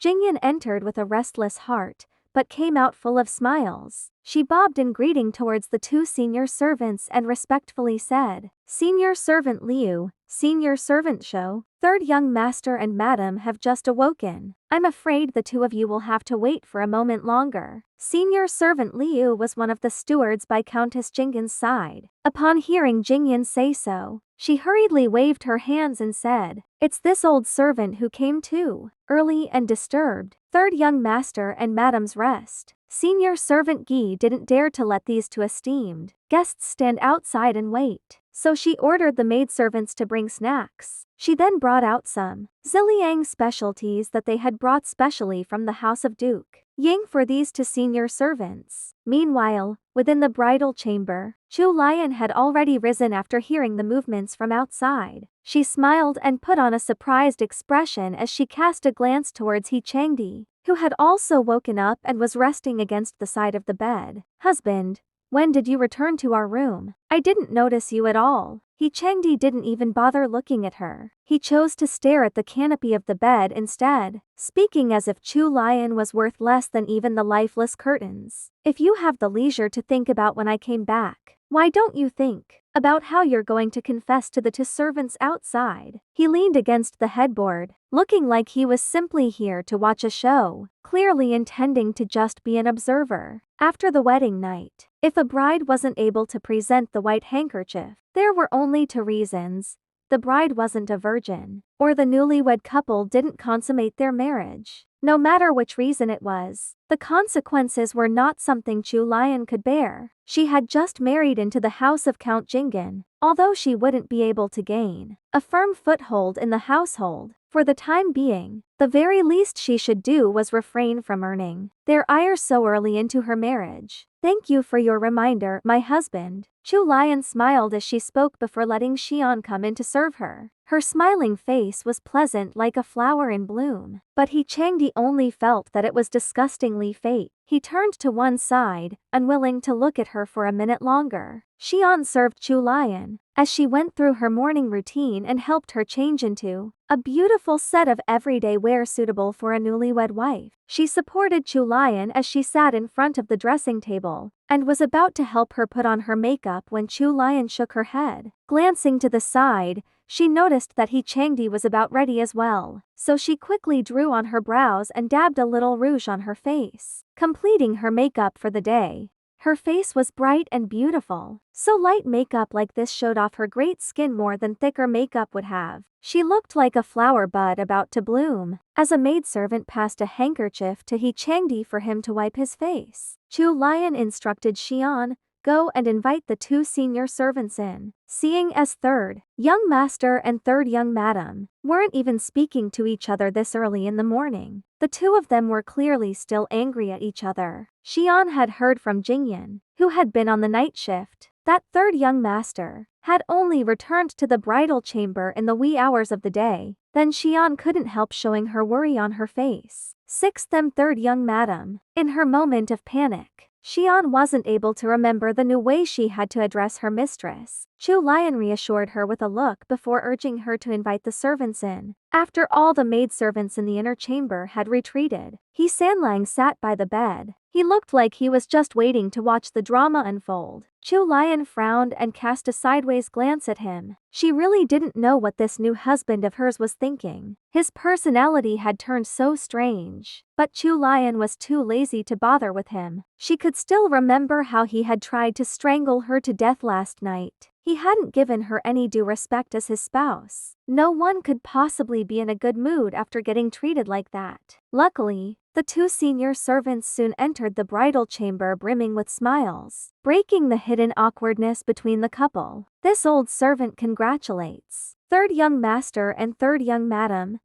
Jingyan entered with a restless heart, but came out full of smiles. She bobbed in greeting towards the two senior servants and respectfully said, "Senior servant Liu, senior servant Shou, third young master and madam have just awoken. I'm afraid the two of you will have to wait for a moment longer." Senior servant Liu was one of the stewards by Countess Jingyan's side. Upon hearing Jingyan say so, she hurriedly waved her hands and said, "It's this old servant who came too early and disturbed third young master and madam's rest." Senior servant Gi didn't dare to let these two esteemed guests stand outside and wait, so she ordered the maidservants to bring snacks. She then brought out some Ziliang specialties that they had brought specially from the house of Duke Ying for these two senior servants. Meanwhile, within the bridal chamber, Chu Lian had already risen after hearing the movements from outside. She smiled and put on a surprised expression as she cast a glance towards He Changdi, who had also woken up and was resting against the side of the bed. "Husband, when did you return to our room? I didn't notice you at all." He Changdi didn't even bother looking at her. He chose to stare at the canopy of the bed instead, speaking as if Chu Lian was worth less than even the lifeless curtains. "If you have the leisure to think about when I came back, why don't you think about how you're going to confess to the two servants outside?" He leaned against the headboard, looking like he was simply here to watch a show, clearly intending to just be an observer. After the wedding night, if a bride wasn't able to present the white handkerchief, there were only two reasons: the bride wasn't a virgin, or the newlywed couple didn't consummate their marriage. No matter which reason it was, the consequences were not something Chu Lian could bear. She had just married into the house of Count Jingyan, although she wouldn't be able to gain a firm foothold in the household. For the time being, the very least she should do was refrain from earning their ire so early into her marriage. "Thank you for your reminder, my husband." Chu Lian smiled as she spoke before letting Xian come in to serve her. Her smiling face was pleasant like a flower in bloom, but He Changdi only felt that it was disgustingly fake. He turned to one side, unwilling to look at her for a minute longer. Xian served Chu Lian as she went through her morning routine and helped her change into a beautiful set of everyday wear suitable for a newlywed wife. She supported Chu Lian as she sat in front of the dressing table and was about to help her put on her makeup when Chu Lian shook her head. Glancing to the side, she noticed that He Changdi was about ready as well, so she quickly drew on her brows and dabbed a little rouge on her face, completing her makeup for the day. Her face was bright and beautiful, so light makeup like this showed off her great skin more than thicker makeup would have. She looked like a flower bud about to bloom. As a maidservant passed a handkerchief to He Changdi for him to wipe his face, Chu Lian instructed Xian, "Go and invite the two senior servants in." Seeing as third young master and third young madam weren't even speaking to each other this early in the morning, the two of them were clearly still angry at each other. Xian had heard from Jingyan, who had been on the night shift, that third young master had only returned to the bridal chamber in the wee hours of the day. Then Xian couldn't help showing her worry on her face. "Sixth them third young madam." In her moment of panic, Xian wasn't able to remember the new way she had to address her mistress. Chu Lian reassured her with a look before urging her to invite the servants in. After all the maidservants in the inner chamber had retreated, He Sanlang sat by the bed. He looked like he was just waiting to watch the drama unfold. Chu Lian frowned and cast a sideways glance at him. She really didn't know what this new husband of hers was thinking. His personality had turned so strange, but Chu Lian was too lazy to bother with him. She could still remember how he had tried to strangle her to death last night. He hadn't given her any due respect as his spouse. No one could possibly be in a good mood after getting treated like that. Luckily, the two senior servants soon entered the bridal chamber brimming with smiles, breaking the hidden awkwardness between the couple. This old servant congratulates third young master and third young madam.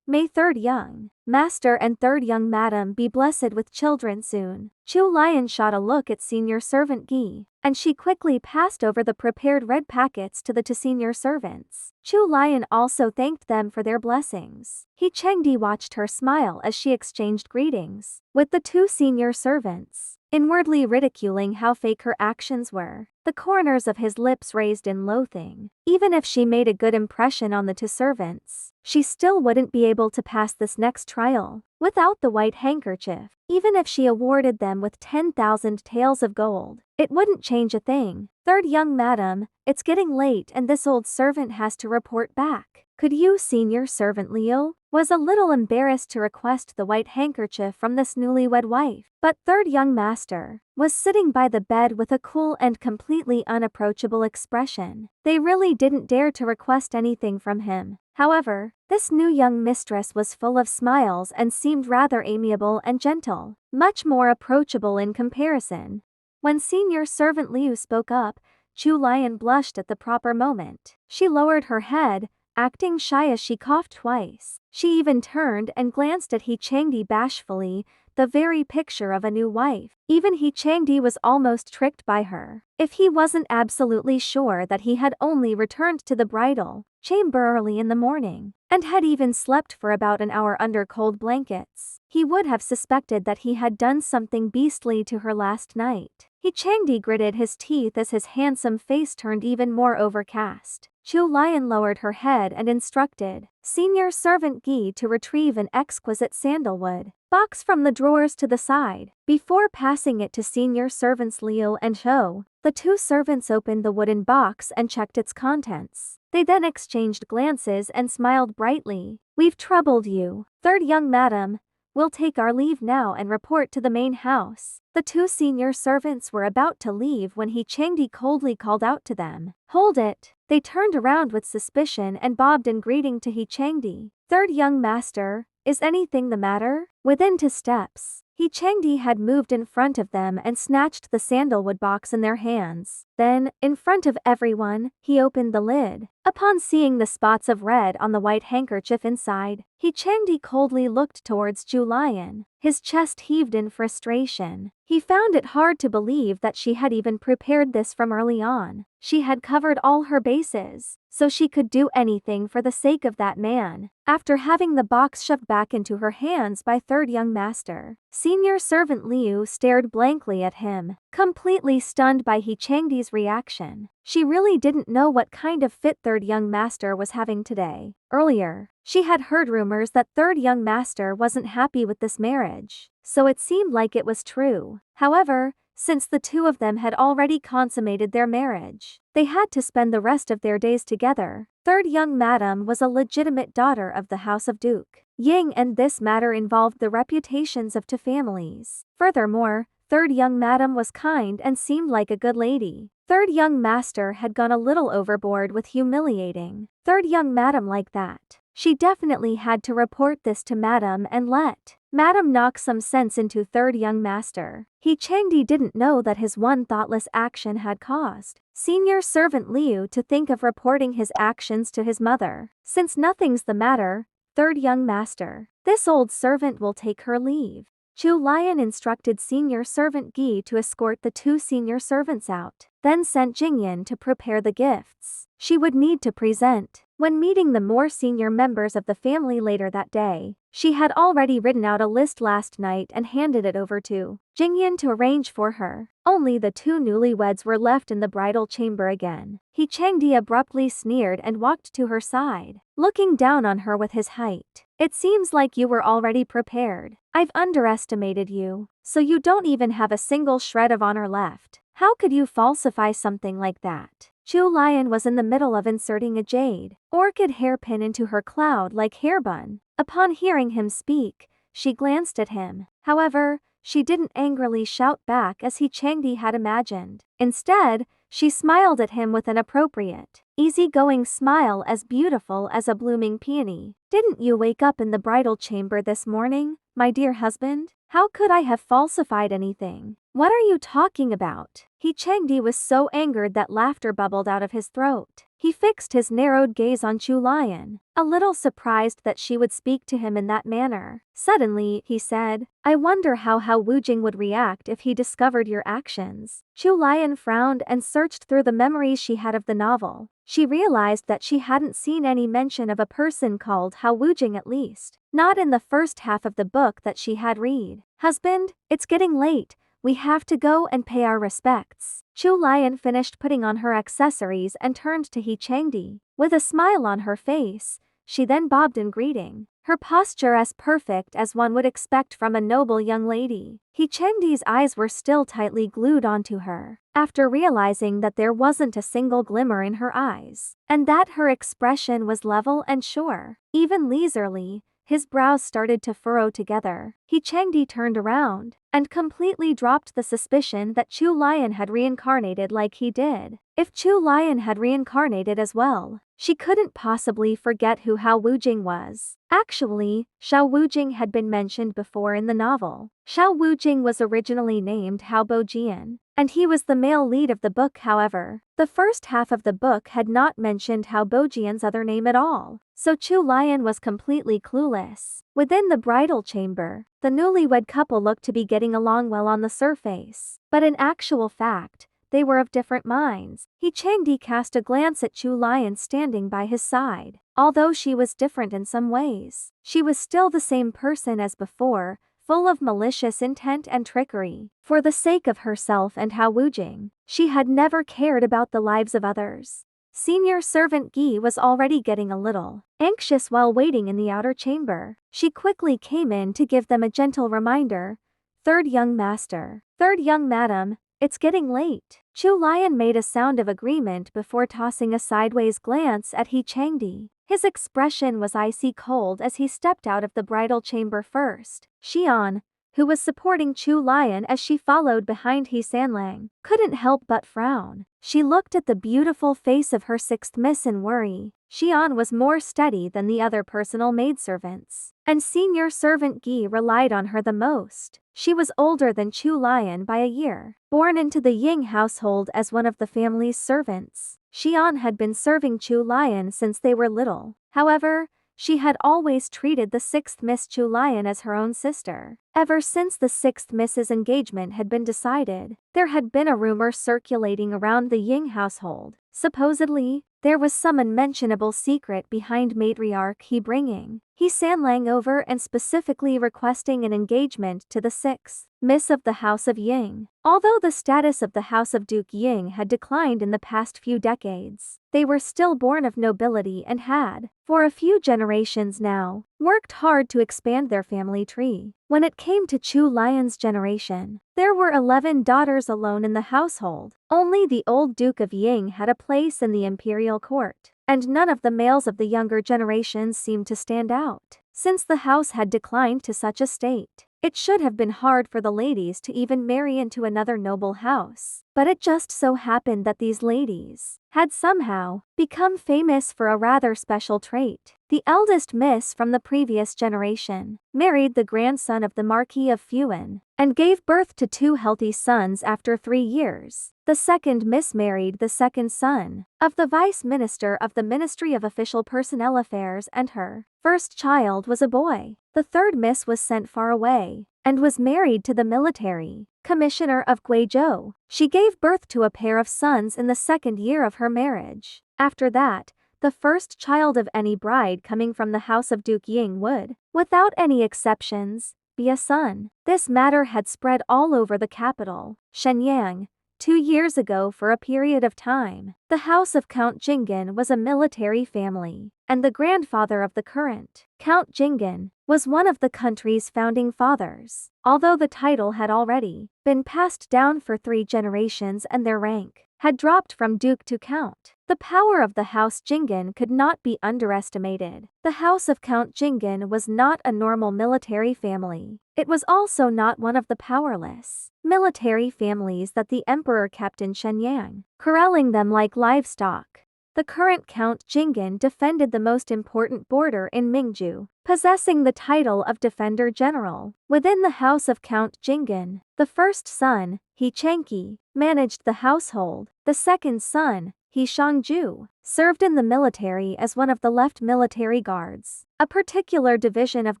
May third young master and third young madam be blessed with children soon. Chu Lian shot a look at senior servant Gi, and she quickly passed over the prepared red packets to the two senior servants. Chu Lian also thanked them for their blessings. He Chengdi watched her smile as she exchanged greetings with the two senior servants, inwardly ridiculing how fake her actions were. The corners of his lips raised in loathing. Even if she made a good impression on the two servants, she still wouldn't be able to pass this next trial. Without the white handkerchief, even if she awarded them with 10,000 taels of gold, it wouldn't change a thing. Third young madam, it's getting late and this old servant has to report back. Could you, senior servant Leo? Was a little embarrassed to request the white handkerchief from this newlywed wife. But third young master was sitting by the bed with a cool and completely unapproachable expression. They really didn't dare to request anything from him. However, this new young mistress was full of smiles and seemed rather amiable and gentle, much more approachable in comparison. When senior servant Liu spoke up, Chu Lian blushed at the proper moment. She lowered her head, acting shy as she coughed twice. She even turned and glanced at He Changdi bashfully, the very picture of a new wife. Even He Changdi was almost tricked by her. If he wasn't absolutely sure that he had only returned to the bridal chamber early in the morning, and had even slept for about an hour under cold blankets, he would have suspected that he had done something beastly to her last night. He Changdi gritted his teeth as his handsome face turned even more overcast. Chu Lian lowered her head and instructed senior servant Gi to retrieve an exquisite sandalwood box from the drawers to the side. Before passing it to senior servants Liu and Shou, the two servants opened the wooden box and checked its contents. They then exchanged glances and smiled brightly. We've troubled you, third young madam. We'll take our leave now and report to the main house. The two senior servants were about to leave when He Changdi coldly called out to them. Hold it! They turned around with suspicion and bobbed in greeting to He Changdi. Third young master, is anything the matter? Within 2 steps, He Changdi had moved in front of them and snatched the sandalwood box in their hands. Then, in front of everyone, he opened the lid. Upon seeing the spots of red on the white handkerchief inside, He Changdi coldly looked towards Chu Lian. His chest heaved in frustration. He found it hard to believe that she had even prepared this from early on. She had covered all her bases, so she could do anything for the sake of that man. After having the box shoved back into her hands by third young master, senior servant Liu stared blankly at him, completely stunned by He Changdi's reaction. She really didn't know what kind of fit third young master was having today. Earlier, she had heard rumors that third young master wasn't happy with this marriage, so it seemed like it was true. However, since the two of them had already consummated their marriage, they had to spend the rest of their days together. Third young madam was a legitimate daughter of the House of Duke Ying, and this matter involved the reputations of two families. Furthermore, third young madam was kind and seemed like a good lady. Third young master had gone a little overboard with humiliating third young madam like that. She definitely had to report this to madam and let madam knock some sense into third young master. He Changdi didn't know that his one thoughtless action had caused senior servant Liu to think of reporting his actions to his mother. Since nothing's the matter, third young master, this old servant will take her leave. Chu Lian instructed senior servant Gi to escort the two senior servants out, then sent Jingyan to prepare the gifts she would need to present. When meeting the more senior members of the family later that day, she had already written out a list last night and handed it over to Jingyan to arrange for her. Only the two newlyweds were left in the bridal chamber again. He Changdi abruptly sneered and walked to her side, looking down on her with his height. It seems like you were already prepared. I've underestimated you, so you don't even have a single shred of honor left. How could you falsify something like that? Chu Lian was in the middle of inserting a jade orchid hairpin into her cloud-like hair bun. Upon hearing him speak, she glanced at him. However, she didn't angrily shout back as He Changdi had imagined. Instead, she smiled at him with an appropriate, easygoing smile as beautiful as a blooming peony. Didn't you wake up in the bridal chamber this morning, my dear husband? How could I have falsified anything? What are you talking about? He Changdi was so angered that laughter bubbled out of his throat. He fixed his narrowed gaze on Chu Lian, a little surprised that she would speak to him in that manner. Suddenly, he said, I wonder how Wu Jing would react if he discovered your actions. Chu Lian frowned and searched through the memories she had of the novel. She realized that she hadn't seen any mention of a person called Wu Jing, at least not in the first half of the book that she had read. Husband, it's getting late. We have to go and pay our respects. Chu Lian finished putting on her accessories and turned to He Changdi. With a smile on her face, she then bobbed in greeting. her posture as perfect as one would expect from a noble young lady. He Chengdi's eyes were still tightly glued onto her, after realizing that there wasn't a single glimmer in her eyes, and that her expression was level and sure. Even leisurely, his brows started to furrow together. He Chengdi turned around, and completely dropped the suspicion that Chu Lian had reincarnated like he did. If Chu Lian had reincarnated as well, she couldn't possibly forget who Hao Wujing was. Actually, Xiao Wujing had been mentioned before in the novel. Xiao Wujing was originally named Hao Bojian, and he was the male lead of the book. However, the first half of the book had not mentioned Hao Bojian's other name at all, so Chu Lian was completely clueless. Within the bridal chamber, the newlywed couple looked to be getting along well on the surface, but in actual fact, they were of different minds. He Chengdi cast a glance at Chu Lian standing by his side. Although she was different in some ways, she was still the same person as before, full of malicious intent and trickery. For the sake of herself and Hao Wujing, she had never cared about the lives of others. Senior servant Guy was already getting a little anxious while waiting in the outer chamber. She quickly came in to give them a gentle reminder. Third young master. Third young madam. It's getting late. Chu Lian made a sound of agreement before tossing a sideways glance at He Chengdi. His expression was icy cold as he stepped out of the bridal chamber first. Xian, who was supporting Chu Lian as she followed behind He Sanlang, couldn't help but frown. She looked at the beautiful face of her sixth miss in worry. Xian was more steady than the other personal maidservants, and senior servant Guy relied on her the most. She was older than Chu Lian by a year. Born into the Ying household as one of the family's servants, Xian had been serving Chu Lian since they were little. However, she had always treated the sixth Miss Chu Lian as her own sister. Ever since the sixth Miss's engagement had been decided, there had been a rumor circulating around the Ying household. Supposedly, there was some unmentionable secret behind matriarch He bringing He Sanlang over and specifically requesting an engagement to the sixth Miss of the House of Ying. Although the status of the House of Duke Ying had declined in the past few decades, they were still born of nobility and had, for a few generations now, worked hard to expand their family tree. When it came to Chu Lian's generation, there were 11 daughters alone in the household. Only the old Duke of Ying had a place in the imperial court, and none of the males of the younger generations seemed to stand out. Since the house had declined to such a state, it should have been hard for the ladies to even marry into another noble house. But it just so happened that these ladies had somehow become famous for a rather special trait. The eldest miss from the previous generation married the grandson of the Marquis of Fuan, and gave birth to 2 healthy sons after 3 years. The second miss married the second son of the Vice Minister of the Ministry of Official Personnel Affairs, and her first child was a boy. The third miss was sent far away, and was married to the military commissioner of Guizhou. She gave birth to a pair of sons in the 2nd year of her marriage. After that, the first child of any bride coming from the house of Duke Ying would, without any exceptions, be a son. This matter had spread all over the capital, Shenyang. 2 years ago, for a period of time, the house of Count Jinggan was a military family, and the grandfather of the current Count Jinggan was one of the country's founding fathers. Although the title had already been passed down for 3 generations and their rank had dropped from duke to count, the power of the house Jinggan could not be underestimated. The house of Count Jinggan was not a normal military family. It was also not one of the powerless military families that the emperor kept in Shenyang, corralling them like livestock. The current Count Jinggan defended the most important border in Mingju, possessing the title of Defender General. Within the house of Count Jinggan, the first son, He Chengqi, managed the household. The second son, He Shangju, served in the military as one of the left military guards, a particular division of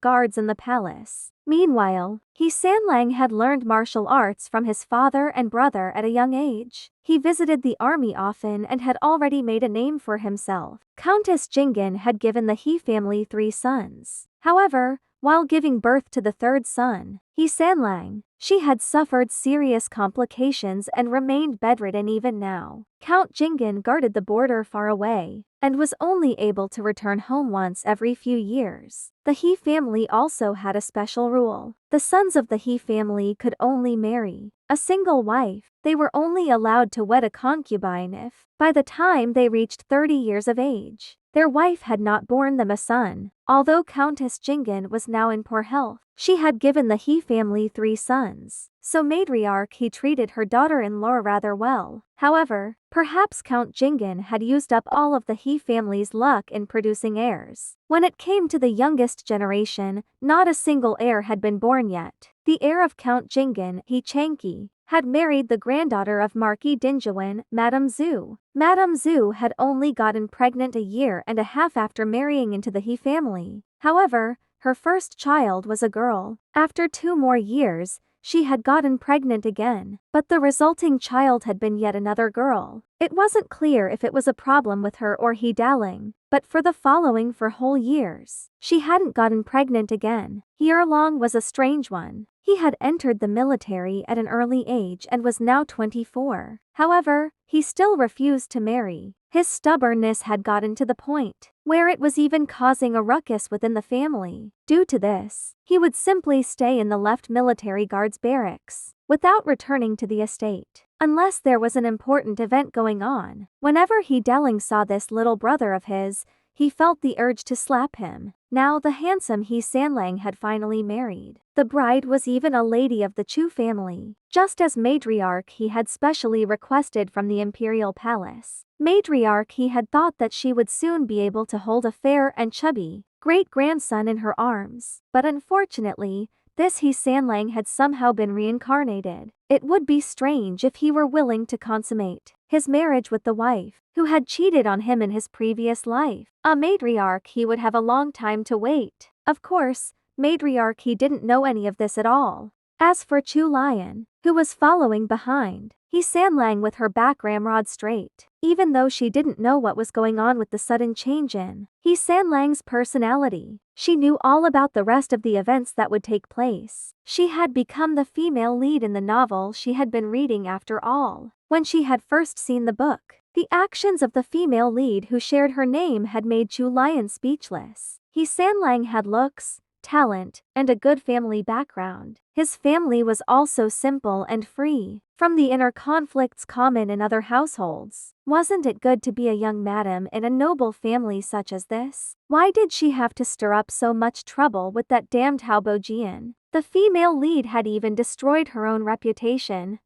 guards in the palace. Meanwhile, He Sanlang had learned martial arts from his father and brother at a young age. He visited the army often and had already made a name for himself. Countess Jinggan had given the He family 3 sons. However, while giving birth to the third son, He Sanlang. She had suffered serious complications and remained bedridden even now. Count Jinggan guarded the border far away, and was only able to return home once every few years. The He family also had a special rule. The sons of the He family could only marry a single wife. They were only allowed to wed a concubine if, by the time they reached 30 years of age, their wife had not borne them a son. Although Countess Jinggan was now in poor health, she had given the He family 3 sons, so matriarch He treated her daughter-in-law rather well. However, perhaps Count Jinggan had used up all of the He family's luck in producing heirs. When it came to the youngest generation, not a single heir had been born yet. The heir of Count Jinggan, He Changqi, had married the granddaughter of Marquis Dinjuan, Madame Zhu. Madame Zhu had only gotten pregnant a year and a half after marrying into the He family. However, her first child was a girl. After 2 more years, she had gotten pregnant again, but the resulting child had been yet another girl. It wasn't clear if it was a problem with her or He Daling, but for the following 4 whole years, she hadn't gotten pregnant again. He Erlong was a strange one. He had entered the military at an early age and was now 24. However, he still refused to marry. His stubbornness had gotten to the point where it was even causing a ruckus within the family. Due to this, he would simply stay in the left military guards barracks, without returning to the estate, unless there was an important event going on. Whenever He Daling saw this little brother of his, he felt the urge to slap him. Now the handsome He Sanlang had finally married. The bride was even a lady of the Chu family, just as matriarch He had specially requested from the imperial palace. Matriarch He had thought that she would soon be able to hold a fair and chubby great-grandson in her arms, but unfortunately, this He Sanlang had somehow been reincarnated. It would be strange if he were willing to consummate his marriage with the wife who had cheated on him in his previous life. A matriarch He would have a long time to wait. Of course, matriarch He didn't know any of this at all. As for Chu Lian, who was following behind He Sanlang with her back ramrod straight, even though she didn't know what was going on with the sudden change in He Sanlang's personality, she knew all about the rest of the events that would take place. She had become the female lead in the novel she had been reading after all. When she had first seen the book, the actions of the female lead who shared her name had made Chu Lian speechless. He Sanlang had looks, talent, and a good family background. His family was also simple and free from the inner conflicts common in other households. Wasn't it good to be a young madam in a noble family such as this? Why did she have to stir up so much trouble with that damned Hao Bojian? The female lead had even destroyed her own reputation.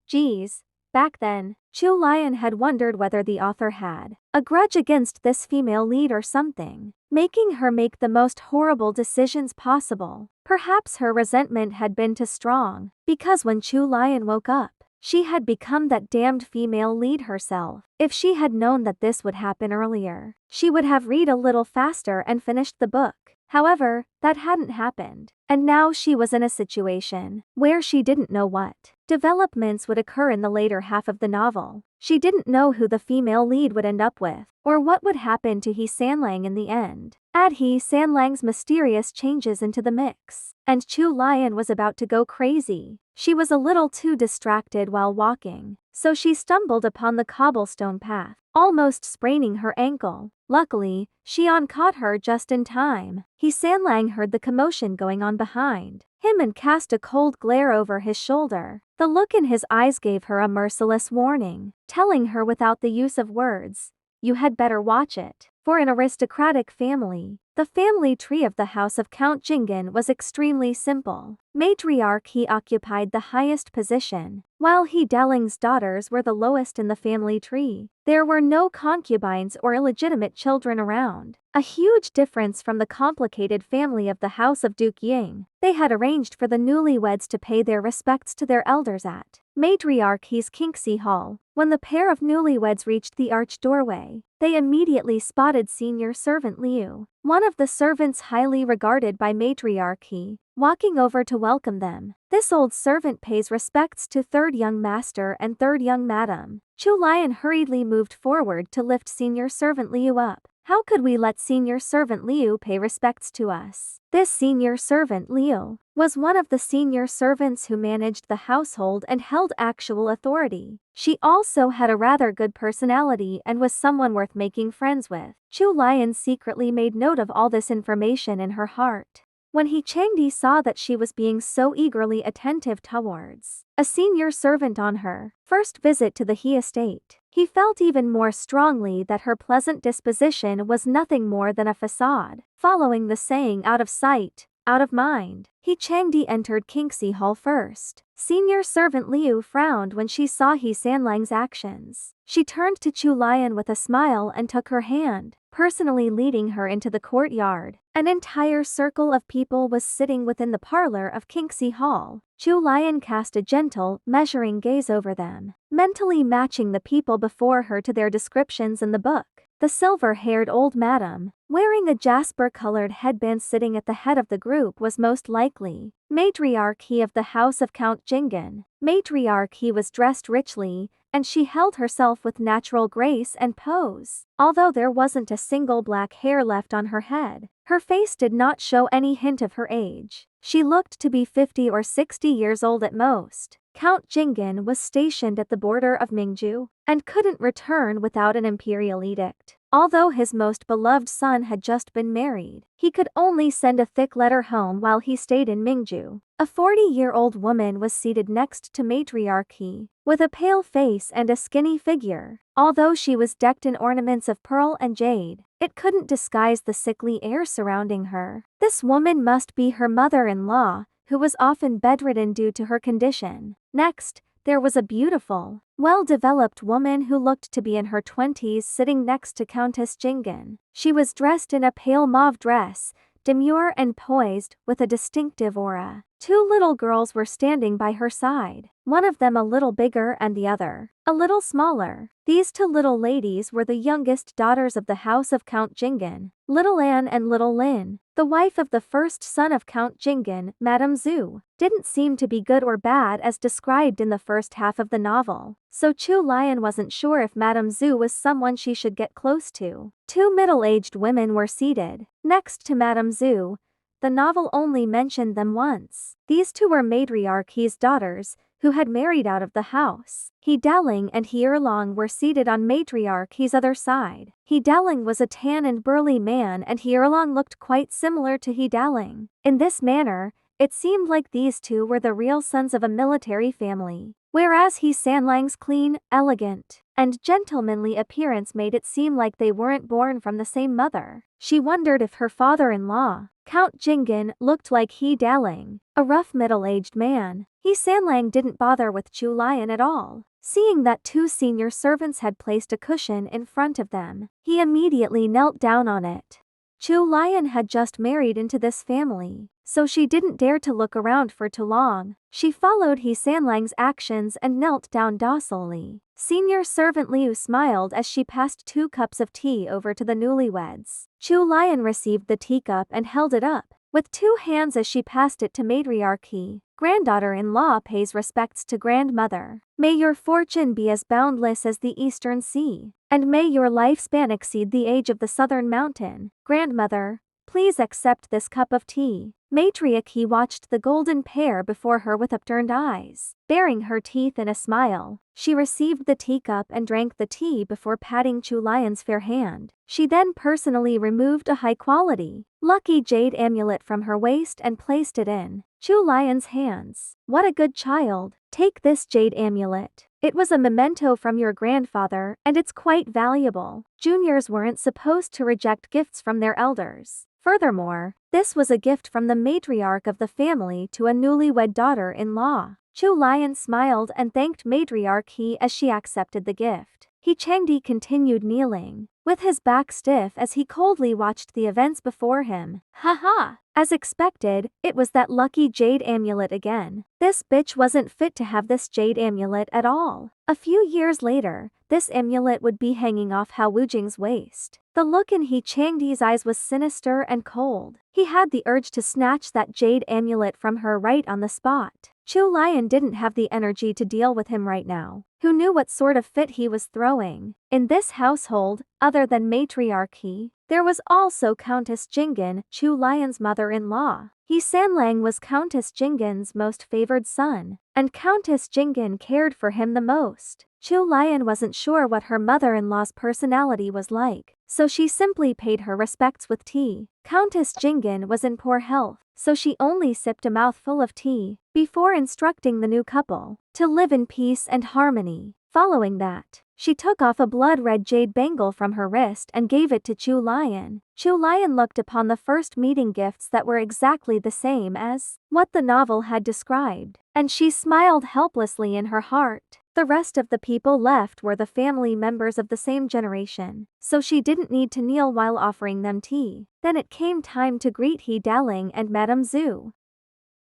Geez. Back then, Chu Lian had wondered whether the author had a grudge against this female lead or something, making her make the most horrible decisions possible. Perhaps her resentment had been too strong, because when Chu Lian woke up, she had become that damned female lead herself. If she had known that this would happen earlier, she would have read a little faster and finished the book. However, that hadn't happened, and now she was in a situation where she didn't know what developments would occur in the later half of the novel. She didn't know who the female lead would end up with, or what would happen to He Sanlang in the end. Add He Sanlang's mysterious changes into the mix, and Chu Lian was about to go crazy. She was a little too distracted while walking, so she stumbled upon the cobblestone path, almost spraining her ankle. Luckily, Xian caught her just in time. He Sanlang heard the commotion going on behind him and cast a cold glare over his shoulder. The look in his eyes gave her a merciless warning, telling her without the use of words, "You had better watch it." For an aristocratic family, the family tree of the house of Count Jinggan was extremely simple. Matriarch He occupied the highest position, while He Daling's daughters were the lowest in the family tree. There were no concubines or illegitimate children around, a huge difference from the complicated family of the house of Duke Ying. They had arranged for the newlyweds to pay their respects to their elders at Matriarch He's Kinxi Hall. When the pair of newlyweds reached the arched doorway, they immediately spotted senior servant Liu, one of the servants highly regarded by Matriarch He, walking over to welcome them. This old servant pays respects to third young master and third young madam. Chu Lian hurriedly moved forward to lift senior servant Liu up. How could we let senior servant Liu pay respects to us? This senior servant Liu was one of the senior servants who managed the household and held actual authority. She also had a rather good personality and was someone worth making friends with. Chu Lian secretly made note of all this information in her heart. When Changdi saw that she was being so eagerly attentive towards a senior servant on her first visit to the He estate, he felt even more strongly that her pleasant disposition was nothing more than a facade. Following the saying out of sight, out of mind, Changdi entered Kingxi Hall first. Senior servant Liu frowned when she saw He Sanlang's actions. She turned to Chu Lian with a smile and took her hand, personally leading her into the courtyard. An entire circle of people was sitting within the parlor of Kingxi Hall. Chu Lian cast a gentle, measuring gaze over them, mentally matching the people before her to their descriptions in the book. The silver-haired old madam, wearing a jasper-colored headband sitting at the head of the group, was most likely matriarch of the house of Count Jingen. Matriarch was dressed richly, and she held herself with natural grace and pose. Although there wasn't a single black hair left on her head, her face did not show any hint of her age. She looked to be 50 or 60 years old at most. Count Jingen was stationed at the border of Mingju, and couldn't return without an imperial edict. Although his most beloved son had just been married, he could only send a thick letter home while he stayed in Mingju. A 40-year-old woman was seated next to matriarchy, with a pale face and a skinny figure. Although she was decked in ornaments of pearl and jade, it couldn't disguise the sickly air surrounding her. This woman must be her mother-in-law, who was often bedridden due to her condition. Next, there was a beautiful, well-developed woman who looked to be in her 20s sitting next to Countess Jingen. She was dressed in a pale mauve dress, demure and poised, with a distinctive aura. Two little girls were standing by her side, one of them a little bigger and the other a little smaller. These two little ladies were the youngest daughters of the house of Count Jingen, Little Anne and Little Lin. The wife of the first son of Count Jingen, Madame Zhu, didn't seem to be good or bad as described in the first half of the novel, so Chu Lian wasn't sure if Madame Zhu was someone she should get close to. Two middle-aged women were seated next to Madame Zhu. The novel only mentioned them once. These two were matriarchy's daughters, who had married out of the house. He Daling and He Erlong were seated on matriarchy's other side. He Daling was a tan and burly man, and He Erlong looked quite similar to He Daling. In this manner, it seemed like these two were the real sons of a military family, whereas He Sanlang's clean, elegant, and gentlemanly appearance made it seem like they weren't born from the same mother. She wondered if her father-in-law, Count Jingen, looked like He Daling, a rough middle-aged man. He Sanlang didn't bother with Chu Lian at all. Seeing that two senior servants had placed a cushion in front of them, he immediately knelt down on it. Chu Lian had just married into this family, so she didn't dare to look around for too long. She followed He Sanlang's actions and knelt down docilely. Senior servant Liu smiled as she passed 2 cups of tea over to the newlyweds. Chu Lian received the teacup and held it up with 2 hands as she passed it to matriarchy. Granddaughter-in-law pays respects to grandmother. May your fortune be as boundless as the eastern sea, and may your lifespan exceed the age of the southern mountain. Grandmother, please accept this cup of tea. Matriarchy watched the golden pair before her with upturned eyes. Baring her teeth in a smile, she received the teacup and drank the tea before patting Chu Lian's fair hand. She then personally removed a high-quality, lucky jade amulet from her waist and placed it in Chu Lian's hands. What a good child. Take this jade amulet. It was a memento from your grandfather, and it's quite valuable. Juniors weren't supposed to reject gifts from their elders. Furthermore, this was a gift from the matriarch of the family to a newlywed daughter-in-law. Chu Lian smiled and thanked matriarchy as she accepted the gift. He Changdi continued kneeling, with his back stiff as he coldly watched the events before him. Haha! As expected, it was that lucky jade amulet again. This bitch wasn't fit to have this jade amulet at all. A few years later, this amulet would be hanging off Hao Wujing's waist. The look in He Changdi's eyes was sinister and cold. He had the urge to snatch that jade amulet from her right on the spot. Chu Lian didn't have the energy to deal with him right now. Who knew what sort of fit he was throwing? In this household, other than matriarchy, there was also Countess Jinggan, Chu Lian's mother-in-law. He Sanlang was Countess Jinggan's most favored son, and Countess Jinggan cared for him the most. Chu Lian wasn't sure what her mother-in-law's personality was like, so she simply paid her respects with tea. Countess Jinggan was in poor health, so she only sipped a mouthful of tea before instructing the new couple to live in peace and harmony. Following that, she took off a blood-red jade bangle from her wrist and gave it to Chu Lian. Chu Lian looked upon the first meeting gifts that were exactly the same as what the novel had described, and she smiled helplessly in her heart. The rest of the people left were the family members of the same generation, so she didn't need to kneel while offering them tea. Then it came time to greet He Daling and Madame Zhu.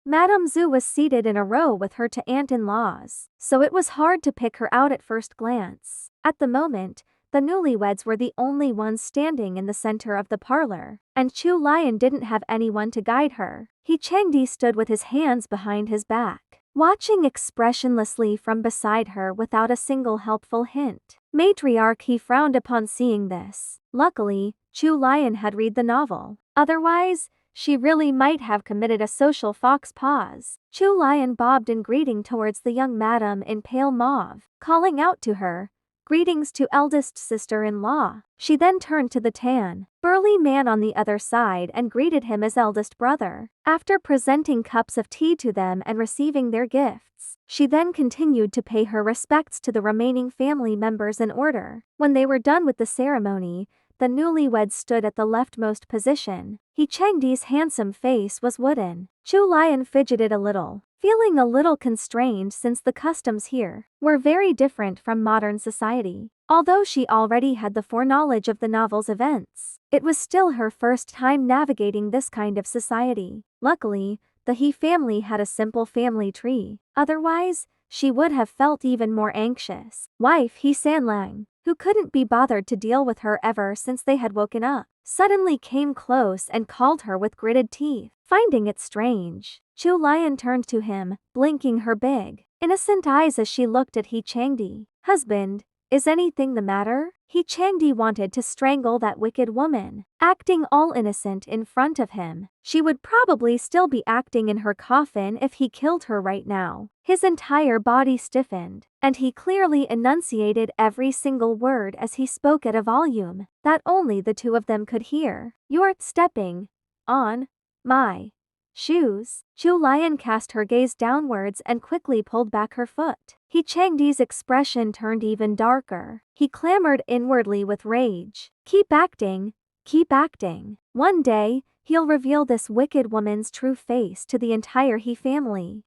Madame Zhu was seated in a row with her two aunt-in-laws, so it was hard to pick her out at first glance. At the moment, the newlyweds were the only ones standing in the center of the parlor, and Chu Lian didn't have anyone to guide her. He Changdi stood with his hands behind his back, watching expressionlessly from beside her without a single helpful hint. Matriarchy frowned upon seeing this. Luckily, Chu Lian had read the novel. Otherwise, she really might have committed a social fox paws. Chu Lian bobbed in greeting towards the young madam in pale mauve, calling out to her, "Greetings to eldest sister-in-law." She then turned to the tan, burly man on the other side and greeted him as eldest brother. After presenting cups of tea to them and receiving their gifts, she then continued to pay her respects to the remaining family members in order. When they were done with the ceremony, the newlyweds stood at the leftmost position. He Changdi's handsome face was wooden. Chu Lian fidgeted a little, feeling a little constrained since the customs here were very different from modern society. Although she already had the foreknowledge of the novel's events, it was still her first time navigating this kind of society. Luckily, the He family had a simple family tree. Otherwise, she would have felt even more anxious. Wife He Sanlang, who couldn't be bothered to deal with her ever since they had woken up, suddenly came close and called her with gritted teeth. Finding it strange, Chu Lian turned to him, blinking her big, innocent eyes as she looked at He Changdi. "Husband, is anything the matter?" He Changdi wanted to strangle that wicked woman, acting all innocent in front of him. She would probably still be acting in her coffin if he killed her right now. His entire body stiffened, and he clearly enunciated every single word as he spoke at a volume that only the two of them could hear. "You're stepping on my shoes." Chu Lian cast her gaze downwards and quickly pulled back her foot. He Changdi's expression turned even darker. He clamored inwardly with rage. "Keep acting, keep acting. One day, he'll reveal this wicked woman's true face to the entire He family."